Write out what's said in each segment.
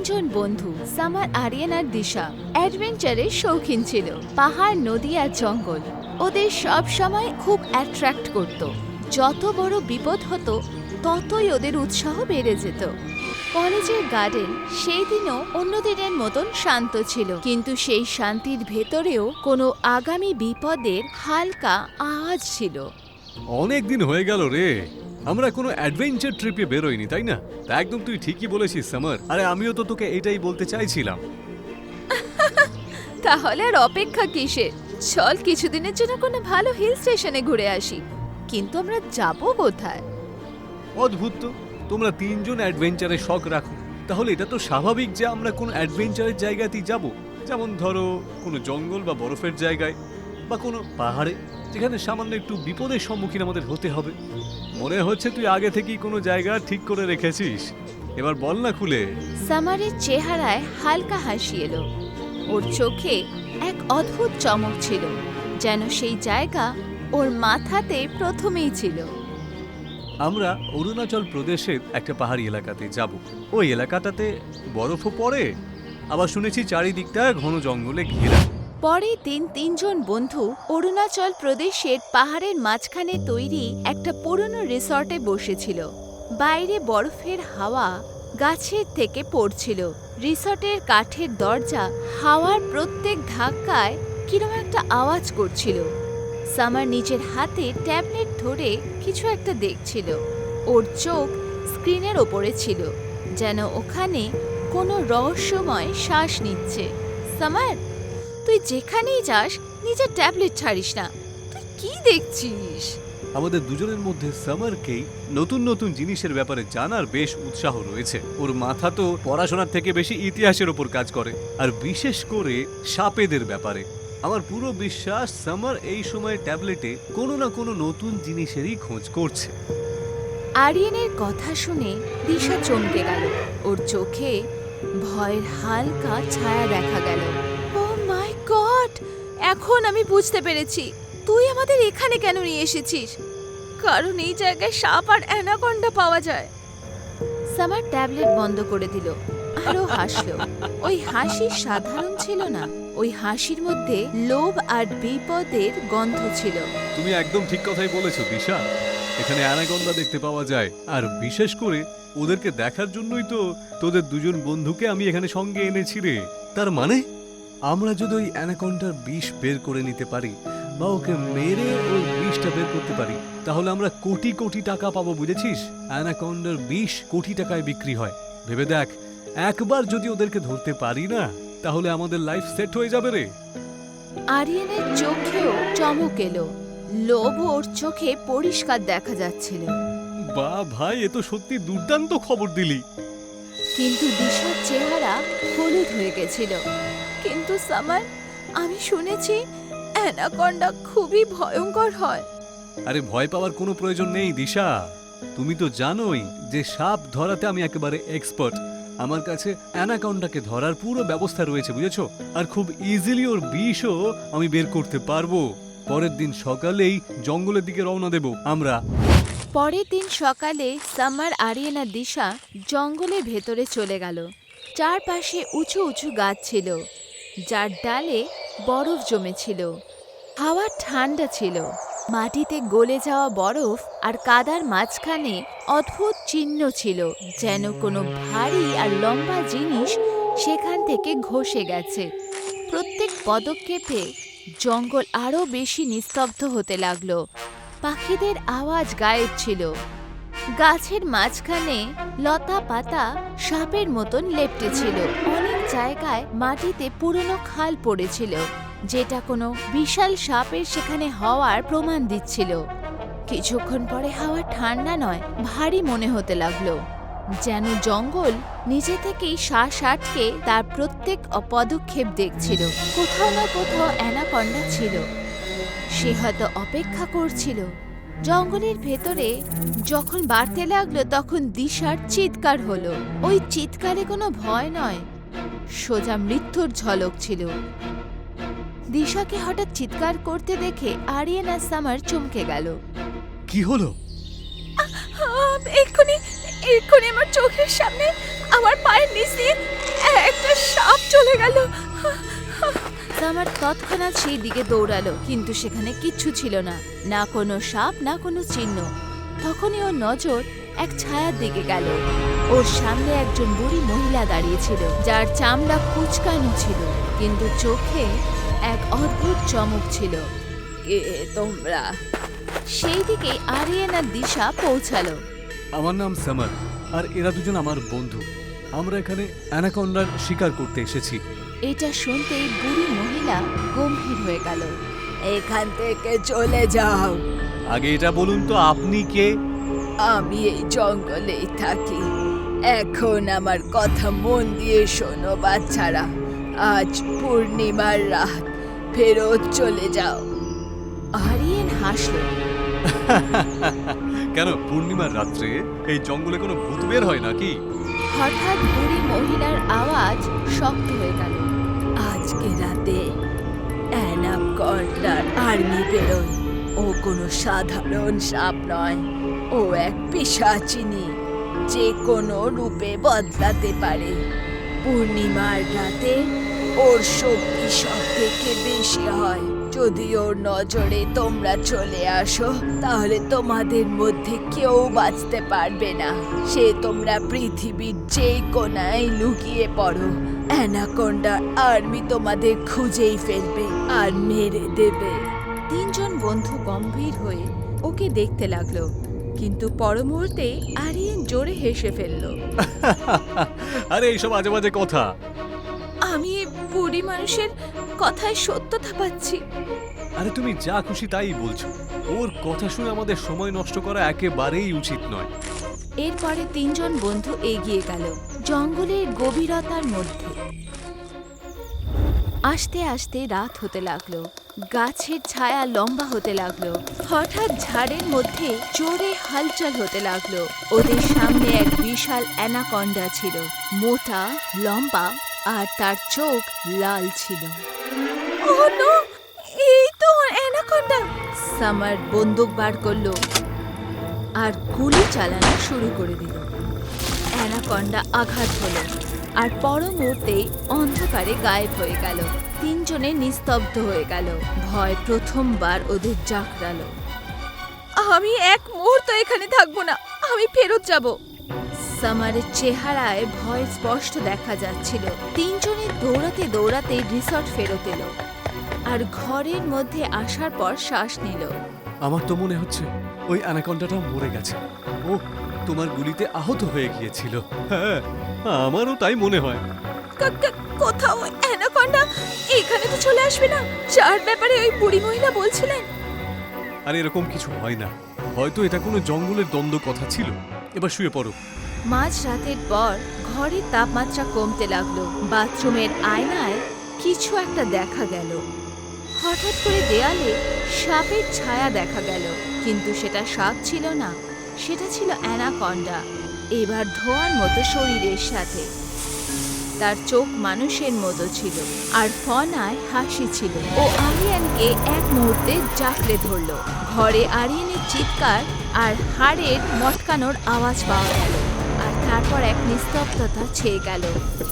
তিনজন বন্ধু সামার, আরিয়ান আর দিশা অ্যাডভেঞ্চারের শৌখিন ছিল। পাহাড়, নদী আর জঙ্গল ওদের সব সময় খুব অ্যাট্রাক্ট করত। যত বড় বিপদ হতো ততই ওদের উৎসাহ বেড়ে যেত। কলেজের গার্ডেন সেই দিনও অন্য দিনের মতন শান্ত ছিল, কিন্তু সেই শান্তির ভেতরেও কোনো আগামী বিপদের হালকা আওয়াজ ছিল। অনেক দিন হয়ে গেল রে, আমরা কোনো অ্যাডভেঞ্চার ট্রিপে বেরোইনি, তাই না? তা একদম তুই ঠিকই বলেছিস সামার। আরে আমিও তো তোকে এটাই বলতে চাইছিলাম। তাহলে আর অপেক্ষা কিসের? চল কিছুদিনের জন্য কোনো ভালো হিল স্টেশনে ঘুরে আসি। কিন্তু আমরা যাব কোথায়? অদ্ভুত তো, তোমরা তিনজন অ্যাডভেঞ্চারের শখ রাখো, তাহলে এটা তো স্বাভাবিক যে আমরা কোনো অ্যাডভেঞ্চারের জায়গাতেই যাব। যেমন ধরো কোনো জঙ্গল বা বরফের জায়গায়, বা কোনো পাহাড়ে যেখানে সামান্য একটু বিপদের সম্মুখীন আমাদের হতে হবে। মনে হচ্ছে তুই আগে থেকেই কোনো জায়গা ঠিক করে রেখেছিস। এবার বল না খুলে। সামারের চেহারায় হালকা হাসি এলো। ওর চোখে এক অদ্ভুত চমক ছিল, যেন সেই জায়গা ওর মাথাতে প্রথমেই ছিল। আমরা অরুণাচল প্রদেশের একটা পাহাড়ি এলাকাতে যাব। ওই এলাকাটাতে বরফও পড়ে, আবার শুনেছি চারিদিকটা ঘন জঙ্গলে ঘেরা। পরের দিন তিনজন বন্ধু অরুণাচল প্রদেশের পাহাড়ের মাঝখানে তৈরি একটা পুরনো রিসর্টে বসেছিল। বাইরে বরফের হাওয়া গাছের থেকে পড়ছিল। রিসর্টের কাঠের দরজা হাওয়ার প্রত্যেক ধাক্কায় কিরকম একটা আওয়াজ করছিল। সামার নিজের হাতে ট্যাবলেট ধরে কিছু একটা দেখছিল। ওর চোখ স্ক্রিনের ওপরে ছিল, যেন ওখানে কোনো রহস্যময় শ্বাস নিচ্ছে। সামার, তুই যেখানেই যাস নিজের ট্যাবলেট ছাড়িস না। তুই কি দেখছিস? আমাদের দুজনের মধ্যে সামারকেই নতুন নতুন জিনিসের ব্যাপারে জানার বেশ উৎসাহ রয়েছে। ওর মাথা তো পড়াশোনার থেকে বেশি ইতিহাসের ওপর কাজ করে, আর বিশেষ করে সাপেদের ব্যাপারে। আমার পুরো বিশ্বাস সামার এই সময় ট্যাবলেটে কোনো না কোনো নতুন জিনিসেরই খোঁজ করছে। আরিয়ানের কথা শুনে দিশা চমকে গেল। ওর চোখে ভয়ের হালকা ছায়া দেখা গেল। ও মাই গড, এখন আমি বুঝতে পেরেছি তুই আমাদের এখানে কেন নিয়ে এসেছিস। কারণ এই জায়গায় সাপ আর অ্যানাকন্ডা পাওয়া যায়। সামার ট্যাবলেট বন্ধ করে দিল, আরো হাসলো। ওই হাসি সাধারণ ছিল না, ওই হাসির মধ্যে লোভ আর বিপদের গন্ধ ছিল। তুমি একদম ঠিক কথাই বলেছো দিশা। এখানে অ্যানাকন্ডা দেখতে পাওয়া যায়, আর বিশেষ করে ওদেরকে দেখার জন্যই তো তোদের দুজন বন্ধুকে আমি এখানে সঙ্গে এনেছি রে। তার মানে আমরা যদি ওই অ্যানাকন্ডার বিষ বের করে নিতে পারি, বা ওকে মেরে ওই বিষটা বের করতে পারি, তাহলে আমরা কোটি কোটি টাকা পাবো, বুঝেছিস? অ্যানাকন্ডার বিষ কোটি টাকায় বিক্রি হয়। ভেবে দেখ, একবার যদি ওদেরকে ধরতে পারি না, তাহলে আমাদের লাইফ সেট হয়ে যাবে রে। আরিয়ানের চোখেও চমক এলো। লোভ ওর চোখে পরিষ্কার দেখা যাচ্ছিল। বা ভাই, এ তো সত্যি দুর্দান্ত খবর দিলি। কিন্তু দিশার চেহারা হলুদ হয়ে গেছিল। কিন্তু সামার, আমি শুনেছি অ্যানাকন্ডা খুবই ভয়ঙ্কর হয়। আরে ভয় পাওয়ার কোনো প্রয়োজন নেই দিশা। তুমি তো জানোই যে সাপ ধরাতে আমি একেবারে এক্সপার্ট। আমার কাছে অ্যানাকন্ডাকে ধরার পুরো ব্যবস্থা রয়েছে, বুঝেছো? আর খুব ইজিলি ওর বিষও আমি বের করতে পারবো। পরের দিন সকালেই জঙ্গলের দিকে রওনা দেব আমরা। পরের দিন সকালে সামার, আরিয়ান আর দিশা জঙ্গলের ভেতরে চলে গেল। চারপাশে উঁচু উঁচু গাছ ছিল, যার ডালে বরফ জমেছিল। হাওয়া ঠান্ডা ছিল। মাটিতে গলে যাওয়া বরফ আর কাদার মাঝখানে অদ্ভুত চিহ্ন ছিল, যেন কোনো ভারী আর লম্বা জিনিস সেখান থেকে ঘষে গেছে। প্রত্যেক পদক্ষেপে জঙ্গল আরো বেশি নিস্তব্ধ হতে লাগলো। পাখিদের আওয়াজ গায়েব ছিল। গাছের মাঝখানে লতা পাতা সাপের মতন লেপ্টে ছিল। অনেক জায়গায় মাটিতে পুরনো খাল পড়েছিল, যেটা কোনো বিশাল সাপের সেখানে হওয়ার প্রমাণ দিচ্ছিল। কিছুক্ষণ পরে হাওয়া ঠান্ডা নয়, ভারী মনে হতে লাগলো, যেন জঙ্গল নিজে থেকেই শ্বাস আটকে তার প্রত্যেক পদক্ষেপ দেখছিল। কোথাও না কোথাও অ্যানাকন্ডা ছিল, সে হয়তো অপেক্ষা করছিল। জঙ্গলের ভেতরে যখন বাড়তে লাগলো, তখন দিশার চিৎকার হলো। ওই চিৎকারে কোনো ভয় নয়, সোজা মৃত্যুর ঝলক ছিল। দিশাকে হঠাৎ চিৎকার করতে দেখে আরিয়ান আর সামার চমকে গেল। কি হলো? এক্ষুনি আমার চোখের সামনে আমার পায়ের নিচ দিয়ে একটা সাপ চলে গেল। সামার তৎক্ষণাৎ সেই দিকে দৌড়ালো, কিন্তু সেখানে কিচ্ছু ছিল না, না কোনো সাপ না কোনো চিহ্ন। তখনই ওর নজর এক ছায়ার দিকে গেল। ওর সামনে একজন বুড়ি মহিলা দাঁড়িয়েছিল, যার চামড়া কুচকানো ছিল, কিন্তু চোখে এক অদ্ভুত চমক ছিল। কে তোমরা? সেই দিকে আরিয়ান আর দিশা পৌঁছালো। আমার নাম সামার, আর এরা দুজন আমার বন্ধু। আমরা এখানে অ্যানাকন্ডার শিকার করতে এসেছি। এটা শুনতেই বুড়ি মহিলা গম্ভীর হয়ে গেল। এখান থেকে চলে যাও। আগে এটা বলুন তো, আপনি কে? আমি এই জঙ্গলেই থাকি। এখন আমার কথা মন দিয়ে শোনো বাচ্চারা, আজ পূর্ণিমার রাত, ফেরত চলে যাও। আরিয়ান হাসলো। কেন পূর্ণিমার রাত্রে এই জঙ্গলে কোনো ভূত বের হয় নাকি? হঠাৎ বুড়ি মহিলার আওয়াজ শক্ত হয়ে গেল। আজকে রাতে অ্যানাকন্ডার আর্মি বেরোয়। ও কোনো সাধারণ সাপ নয়, ও এক পিশাচিনী, যে কোনো রূপে বদলাতে পারে। পূর্ণিমার রাতে ওর শক্তি সব থেকে বেশি হয়। যদি ওর নজরে তোমরা চলে আসো, তাহলে তোমাদের মধ্যে কেউ বাঁচতে পারবে না। সে তোমরা পৃথিবীর যে কোনায় লুকিয়ে পড়ো, অ্যানাকন্ডা আর্মি তোমাদের খুঁজেই ফেলবে আর মেরে দেবে। তিনজন বন্ধু গম্ভীর হয়ে ওকে দেখতে লাগলো, কিন্তু পর মুহূর্তে আরিয়ান জোরে হেসে ফেলল। আরে এইসব আজে বাজে কথা। আমি বুড়ি মানুষের কথায় সত্যতা পাচ্ছি। আরে তুমি যা খুশি তাই বলছো, ওর কথা শুনে আমাদের সময় নষ্ট করা একেবারেই উচিত নয়। এরপরে তিনজন বন্ধু এগিয়ে গেল জঙ্গলের গভীরতার মধ্যে। আস্তে আস্তে রাত হতে লাগলো, গাছের ছায়া লম্বা হতে লাগলো। হঠাৎ ঝাড়ের মধ্যে জোরে হালচাল হতে লাগলো। ওদের সামনে এক বিশাল অ্যানাকন্ডা ছিল, মোটা, লম্বা, আর তার চোখ লাল ছিল। ওহ নো, এই তো অ্যানাকন্ডা! সামার বন্দুক বার করলো আর গুলি চালানো শুরু করে দিল। অ্যানাকন্ডা আঘাত হলো আর পর মুহূর্তেই অন্ধকারে গায়েব হয়ে গেল। তিনজনে নিস্তব্ধ হয়ে গেল। ভয় প্রথমবার ওদের জাগরালো। আমি এক মুহূর্ত এখানে থাকবো না, আমি ফেরত যাব। সামারের চেহারায় ভয় স্পষ্ট দেখা যাচ্ছিল। তিনজনে দৌড়াতে দৌড়াতে রিসর্ট ফেরত এলো আর ঘরের মধ্যে আসার পর শ্বাস নিল। আমার তো মনে হচ্ছে ওই অ্যানাকন্ডাটা মরে গেছে। ও তোমার গুলিতে আহত হয়ে গিয়েছিল। হ্যাঁ, আমারও তাই মনে হয়। কোথাও অ্যানাকন্ডা এখানে তো চলে আসবে না, যার ব্যাপারে ওই বুড়ি মহিলা বলছিলেন। আর এরকম কিছু হয় না, হয়তো এটা কোনো জঙ্গলের দ্বন্দ্ব কথা ছিল। এবার শুয়ে পড়ো। মাঝ রাতের পর ঘরের তাপমাত্রা কমতে লাগলো। বাথরুমের আয়নায় কিছু একটা দেখা গেল। হঠাৎ করে দেয়ালে সাপের ছায়া দেখা গেল, কিন্তু সেটা সাপ ছিল না, সেটা ছিল অ্যানাকন্ডা। এবার ধোঁয়ার মতো শরীরের সাথে। তার চোখ মানুষের মতো ছিল আর ফনায় হাসি ছিল। ও আরিয়ানকে এক মুহূর্তে জাকড়ে ধরল। ঘরে আরিয়ানের চিৎকার আর হাড়ের মটকানোর আওয়াজ পাওয়া গেল, আর তারপর এক নিস্তব্ধতা ছেয়ে গেল।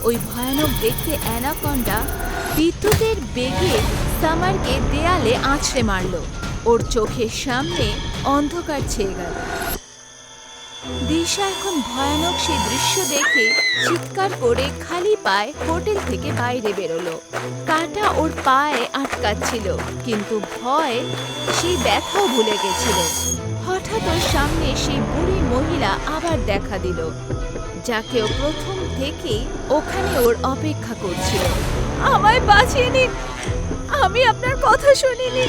ওই ভয়ানক দেখতে অ্যানাকন্ডা বিদ্যুতের বেগে সামারকে দেয়ালে আছড়ে মারল। ওর চোখের সামনে অন্ধকার ছেয়ে গেল। দিশা এখন ভয়ানক সেই দৃশ্য দেখে চিৎকার করে খালি পায়ে হোটেল থেকে বাইরে বেরোলো। কাঁটা ওর পায়ে আটকাচ্ছিল, কিন্তু ভয় সেই ব্যথাও ভুলে গেছিল। হঠাৎ ওর সামনে সেই বুড়ি মহিলা আবার দেখা দিল, যাকে ও প্রথম থেকেই ওখানে ওর অপেক্ষা করছিল। আমায় বাঁচিয়ে নিন, আমি আপনার কথা শুনিনি।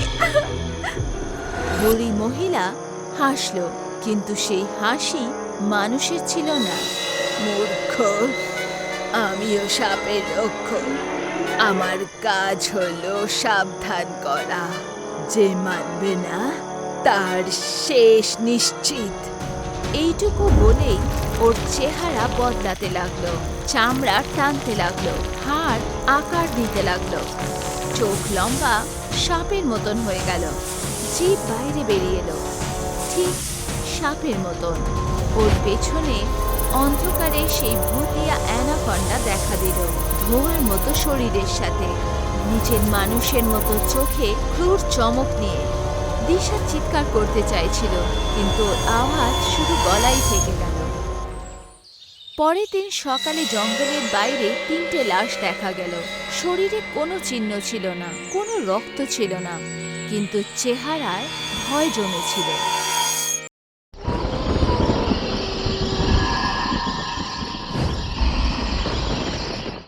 বুড়ি মহিলা হাসলো, কিন্তু সেই হাসি মানুষের ছিল না। মূর্খ, আমিও সাপের রক্ষক। আমার কাজ হলো সাবধান করা। যে মানবে না তার শেষ নিশ্চিত। এইটুকু বলেই ওর চেহারা বদলাতে লাগলো, চামড়া টানতে লাগলো, হাড় আকার দিতে লাগলো, চোখ লম্বা সাপের মতন হয়ে গেল, জিভ বাইরে বেরিয়ে এলো ঠিক সাপের মতন। ওর পেছনে অন্ধকারে সেই ভূতিয়া অ্যানাকন্ডা দেখা দিল, ধোঁয়ার মতো শরীরের সাথে, নিজের মানুষের মতো চোখে ক্রূর চমক নিয়ে। দিশা চিৎকার করতে চাইছিল, কিন্তু আওয়াজ শুধু গলায় থেকে গেল। পরের দিন সকালে জঙ্গলের বাইরে 3টে লাশ দেখা গেল। শরীরে কোনো চিহ্ন ছিল না, কোনো রক্ত ছিল না, কিন্তু চেহারায় ভয় জমেছিল।